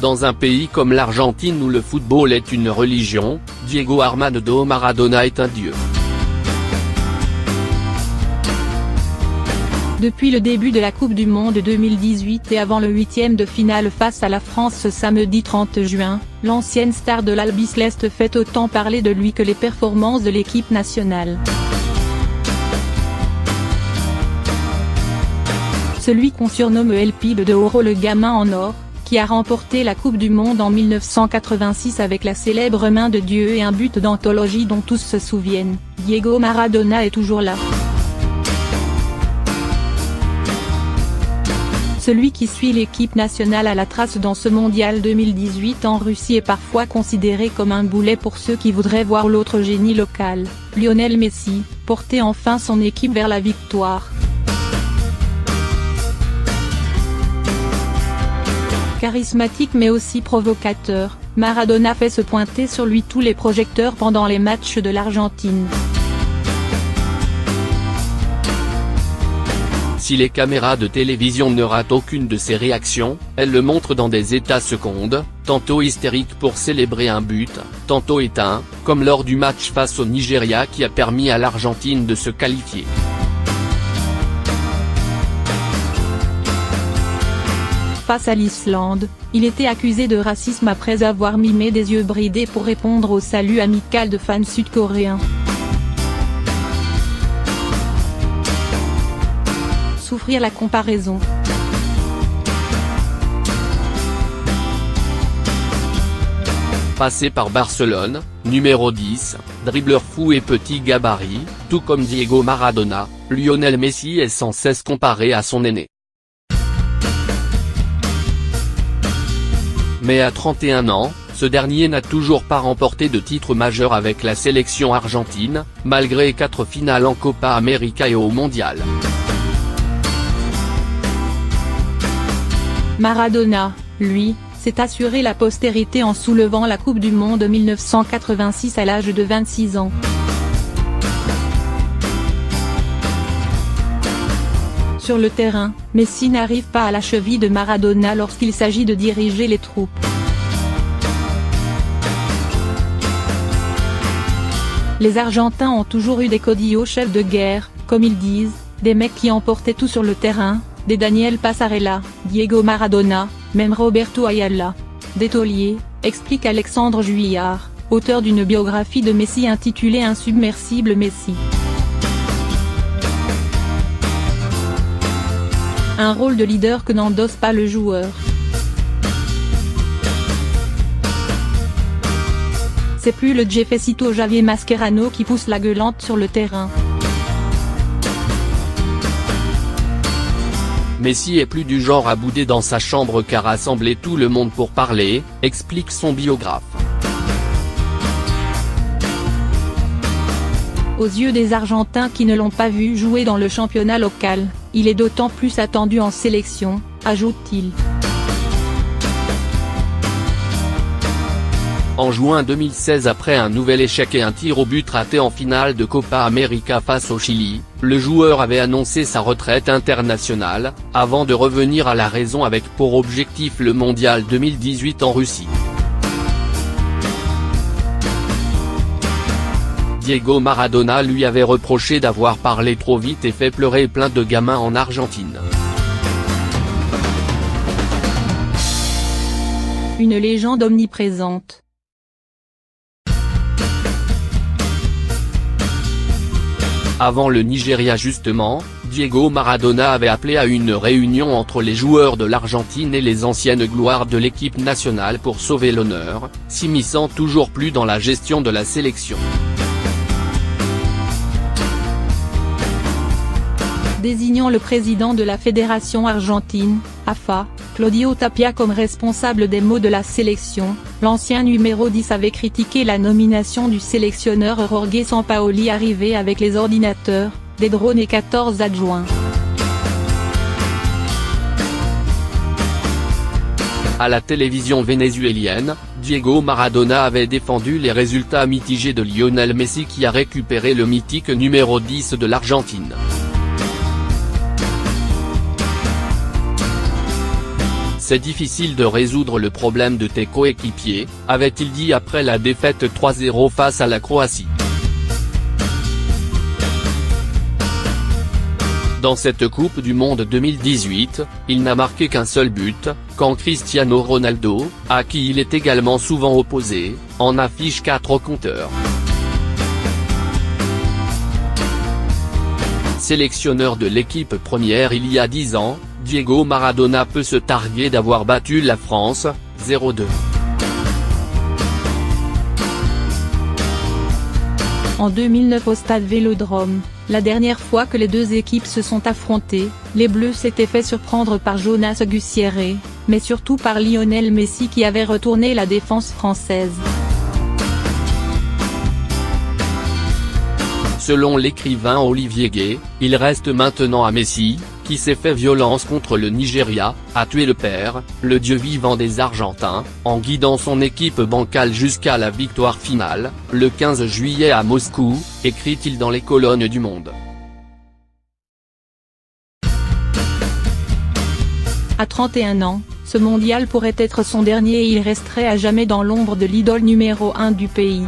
Dans un pays comme l'Argentine où le football est une religion, Diego Armando Maradona est un dieu. Depuis le début de la Coupe du Monde 2018 et avant le huitième de finale face à la France ce samedi 30 juin, l'ancienne star de l'Albiceleste fait autant parler de lui que les performances de l'équipe nationale. Celui qu'on surnomme El Pibe de Oro, le gamin en or, qui a remporté la Coupe du Monde en 1986 avec la célèbre main de Dieu et un but d'anthologie dont tous se souviennent, Diego Maradona est toujours là. Celui qui suit l'équipe nationale à la trace dans ce mondial 2018 en Russie est parfois considéré comme un boulet pour ceux qui voudraient voir l'autre génie local, Lionel Messi, porter enfin son équipe vers la victoire. Charismatique mais aussi provocateur, Maradona fait se pointer sur lui tous les projecteurs pendant les matchs de l'Argentine. Si les caméras de télévision ne ratent aucune de ses réactions, elles le montrent dans des états secondes, tantôt hystériques pour célébrer un but, tantôt éteints, comme lors du match face au Nigeria qui a permis à l'Argentine de se qualifier. Face à l'Islande, il était accusé de racisme après avoir mimé des yeux bridés pour répondre au salut amical de fans sud-coréens. Souffrir la comparaison. Passé par Barcelone, numéro 10, dribbleur fou et petit gabarit, tout comme Diego Maradona, Lionel Messi est sans cesse comparé à son aîné. Mais à 31 ans, ce dernier n'a toujours pas remporté de titre majeur avec la sélection argentine, malgré 4 finales en Copa América et au Mondial. Maradona, lui, s'est assuré la postérité en soulevant la Coupe du Monde 1986 à l'âge de 26 ans. Sur le terrain, Messi n'arrive pas à la cheville de Maradona lorsqu'il s'agit de diriger les troupes. Les Argentins ont toujours eu des caudillos chefs de guerre, comme ils disent, des mecs qui emportaient tout sur le terrain, des Daniel Passarella, Diego Maradona, même Roberto Ayala. Des tauliers, explique Alexandre Juillard, auteur d'une biographie de Messi intitulée Insubmersible Messi. Un rôle de leader que n'endosse pas le joueur. C'est plus le Jefecito Javier Mascherano qui pousse la gueulante sur le terrain. Messi est plus du genre à bouder dans sa chambre qu'à rassembler tout le monde pour parler, explique son biographe. Aux yeux des Argentins qui ne l'ont pas vu jouer dans le championnat local, il est d'autant plus attendu en sélection, ajoute-t-il. En juin 2016, après un nouvel échec et un tir au but raté en finale de Copa América face au Chili, le joueur avait annoncé sa retraite internationale, avant de revenir à la raison avec pour objectif le mondial 2018 en Russie. Diego Maradona lui avait reproché d'avoir parlé trop vite et fait pleurer plein de gamins en Argentine. Une légende omniprésente. Avant le Nigeria justement, Diego Maradona avait appelé à une réunion entre les joueurs de l'Argentine et les anciennes gloires de l'équipe nationale pour sauver l'honneur, s'immisçant toujours plus dans la gestion de la sélection. Désignant le président de la Fédération argentine, AFA, Claudio Tapia comme responsable des mots de la sélection, l'ancien numéro 10 avait critiqué la nomination du sélectionneur Jorge Sampaoli arrivé avec les ordinateurs, des drones et 14 adjoints. À la télévision vénézuélienne, Diego Maradona avait défendu les résultats mitigés de Lionel Messi qui a récupéré le mythique numéro 10 de l'Argentine. C'est difficile de résoudre le problème de tes coéquipiers, avait-il dit après la défaite 3-0 face à la Croatie. Dans cette Coupe du Monde 2018, il n'a marqué qu'un seul but, quand Cristiano Ronaldo, à qui il est également souvent opposé, en affiche 4 au compteur. Sélectionneur de l'équipe première il y a 10 ans, Diego Maradona peut se targuer d'avoir battu la France, 0-2. En 2009 au stade Vélodrome, la dernière fois que les deux équipes se sont affrontées, les Bleus s'étaient fait surprendre par Jonas Gussiere, mais surtout par Lionel Messi qui avait retourné la défense française. Selon l'écrivain Olivier Gay, il reste maintenant à Messi, qui s'est fait violence contre le Nigeria, a tué le père, le dieu vivant des Argentins, en guidant son équipe bancale jusqu'à la victoire finale, le 15 juillet à Moscou, écrit-il dans les colonnes du Monde. À 31 ans, ce mondial pourrait être son dernier et il resterait à jamais dans l'ombre de l'idole numéro 1 du pays.